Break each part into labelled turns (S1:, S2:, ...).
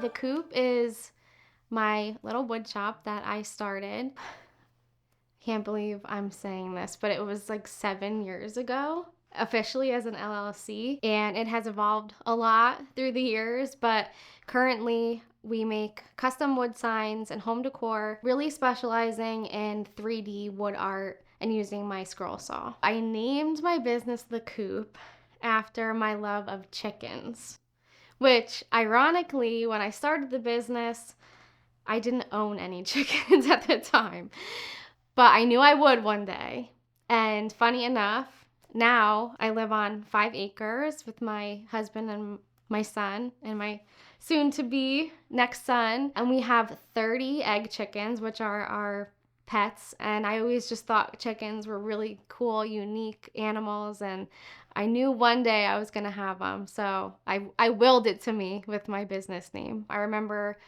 S1: The Coop is my little wood shop that I started. Can't believe I'm saying this, but it was like 7 years ago, officially as an LLC, and it has evolved a lot through the years, but currently we make custom wood signs and home decor, really specializing in 3D wood art and using my scroll saw. I named my business The Coop after my love of chickens, which ironically, when I started the business, I didn't own any chickens at the time, but I knew I would one day. And funny enough, now I live on 5 acres with my husband and my son and my soon to be next son. And we have 30 egg chickens, which are our pets. And I always just thought chickens were really cool, unique animals. And I knew one day I was going to have them. So I willed it to me with my business name. I remember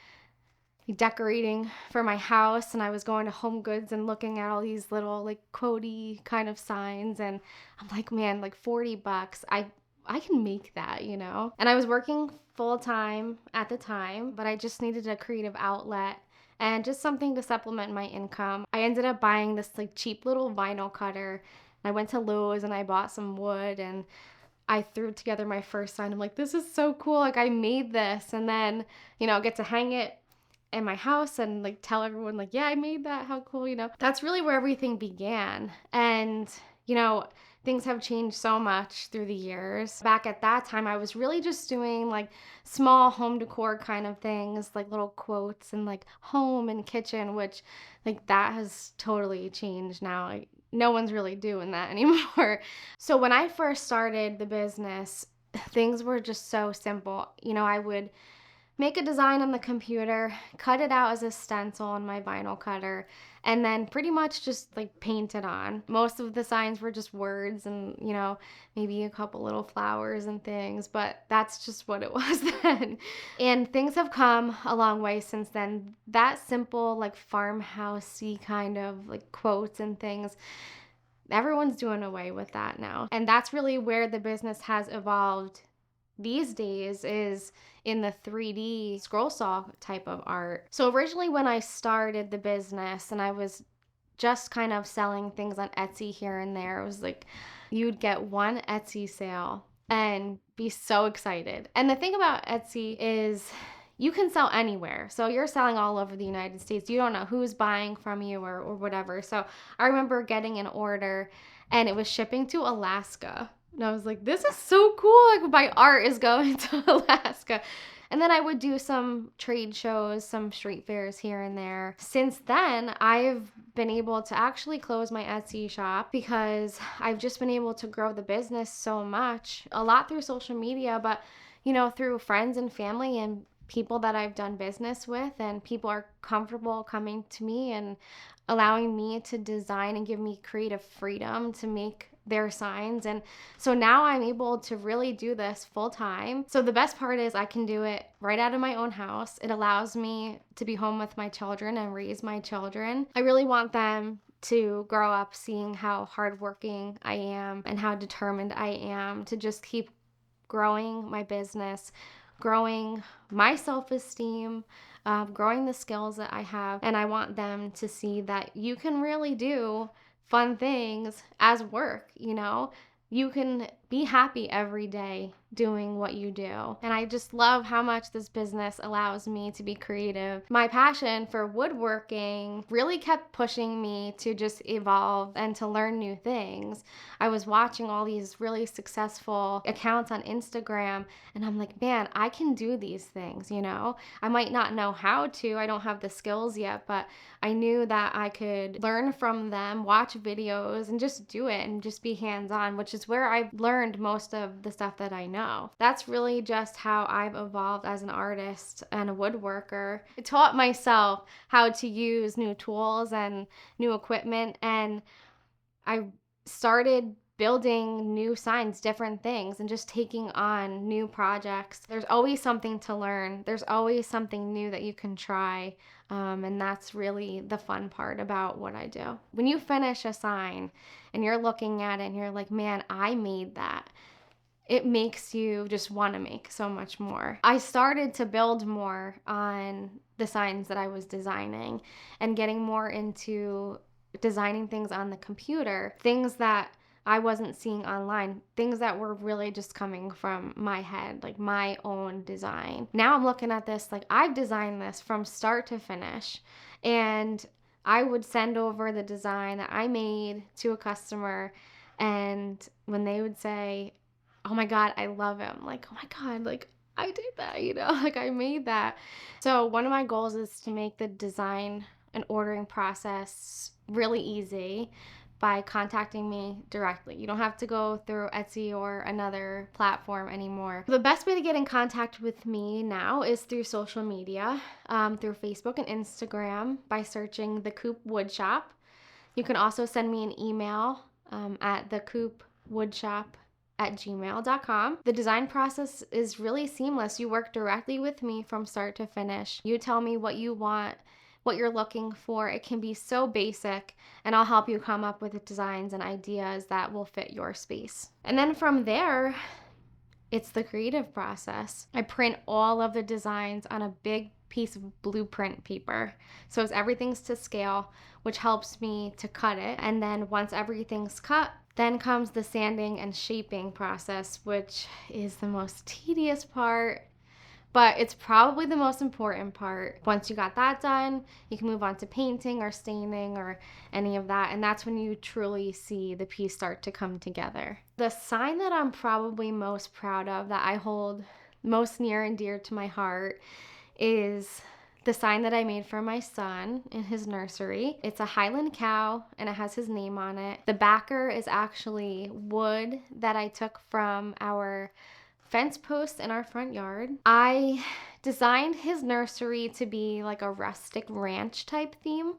S1: decorating for my house, and I was going to Home Goods and looking at all these little like quotey kind of signs, and I'm like, man, like $40, I can make that, you know? And I was working full time at the time, but I just needed a creative outlet and just something to supplement my income. I ended up buying this like cheap little vinyl cutter. I went to Lowe's and I bought some wood, and I threw together my first sign. I'm like, this is so cool. Like, I made this, and then, get to hang it in my house and like tell everyone like, yeah, I made that. How cool, That's really where everything began. And, things have changed so much through the years. Back at that time, I was really just doing like small home decor kind of things, like little quotes and like home and kitchen, which like that has totally changed now. Like, no one's really doing that anymore. So when I first started the business, things were just so simple. I would make a design on the computer, cut it out as a stencil on my vinyl cutter, and then pretty much just like paint it on. Most of the signs were just words and, maybe a couple little flowers and things, but that's just what it was then. And things have come a long way since then. That simple, like farmhousey kind of like quotes and things, everyone's doing away with that now. And that's really where the business has evolved these days, is in the 3D scroll saw type of art. So originally when I started the business and I was just kind of selling things on Etsy here and there, it was like you'd get one Etsy sale and be so excited. And the thing about Etsy is you can sell anywhere. So you're selling all over the United States. You don't know who's buying from you or whatever. So I remember getting an order and it was shipping to Alaska. And I was like, this is so cool. Like, my art is going to Alaska. And then I would do some trade shows, some street fairs here and there. Since then, I've been able to actually close my Etsy shop because I've just been able to grow the business so much, a lot through social media, but, through friends and family and people that I've done business with, and people are comfortable coming to me and allowing me to design and give me creative freedom to make their signs. And so now I'm able to really do this full time. So the best part is I can do it right out of my own house. It allows me to be home with my children and raise my children. I really want them to grow up seeing how hardworking I am and how determined I am to just keep growing my business, growing my self-esteem, growing the skills that I have. And I want them to see that you can really do fun things as work. You can be happy every day doing what you do. And I just love how much this business allows me to be creative. My passion for woodworking really kept pushing me to just evolve and to learn new things. I was watching all these really successful accounts on Instagram, and I'm like, man, I can do these things, I might not know how to, I don't have the skills yet, but I knew that I could learn from them, watch videos, and just do it and just be hands-on, which is where I've learned most of the stuff that I know. That's really just how I've evolved as an artist and a woodworker. I taught myself how to use new tools and new equipment, and I started building new signs, different things, and just taking on new projects. There's always something to learn. There's always something new that you can try. And that's really the fun part about what I do. When you finish a sign and you're looking at it and you're like, man, I made that. it makes you just want to make so much more. I started to build more on the signs that I was designing and getting more into designing things on the computer, things that I wasn't seeing online, things that were really just coming from my head, like my own design. Now I'm looking at this like I've designed this from start to finish, and I would send over the design that I made to a customer, and when they would say, oh my God, I love it. I'm like, oh my God, like I did that, like I made that. So one of my goals is to make the design and ordering process really easy by contacting me directly. You don't have to go through Etsy or another platform anymore. The best way to get in contact with me now is through social media, through Facebook and Instagram by searching the Coop Woodshop. You can also send me an email at the Coop Woodshop at gmail.com. The design process is really seamless. You work directly with me from start to finish. You tell me what you want, what you're looking for. It can be so basic, and I'll help you come up with designs and ideas that will fit your space. And then from there, it's the creative process. I print all of the designs on a big piece of blueprint paper. So everything's to scale, which helps me to cut it. And then once everything's cut, then comes the sanding and shaping process, which is the most tedious part, but it's probably the most important part. Once you got that done, you can move on to painting or staining or any of that, and that's when you truly see the piece start to come together. The sign that I'm probably most proud of, that I hold most near and dear to my heart, is the sign that I made for my son in his nursery. It's a Highland cow and it has his name on it. The backer is actually wood that I took from our fence post in our front yard. I designed his nursery to be like a rustic ranch type theme,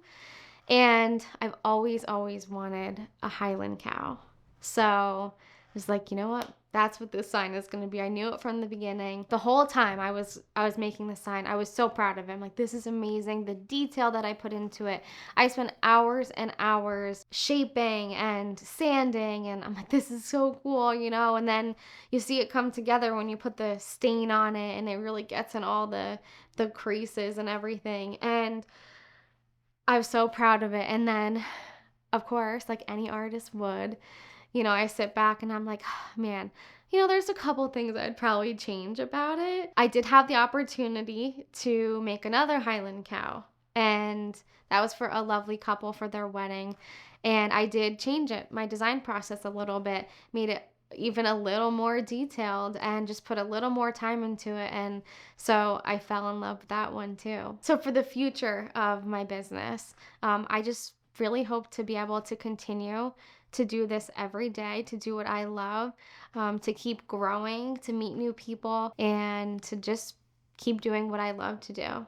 S1: and I've always wanted a Highland cow. So I was like, you know what? That's what this sign is going to be. I knew it from the beginning. The whole time I was making the sign, I was so proud of him. Like, this is amazing. The detail that I put into it. I spent hours and hours shaping and sanding, and I'm like, this is so cool, And then you see it come together when you put the stain on it, and it really gets in all the creases and everything. And I was so proud of it. And then, of course, like any artist would, I sit back and I'm like, oh, man, there's a couple things I'd probably change about it. I did have the opportunity to make another Highland cow, and that was for a lovely couple for their wedding. And I did change it, my design process a little bit, made it even a little more detailed and just put a little more time into it. And so I fell in love with that one too. So for the future of my business, I just really hope to be able to continue to do this every day, to do what I love, to keep growing, to meet new people, and to just keep doing what I love to do.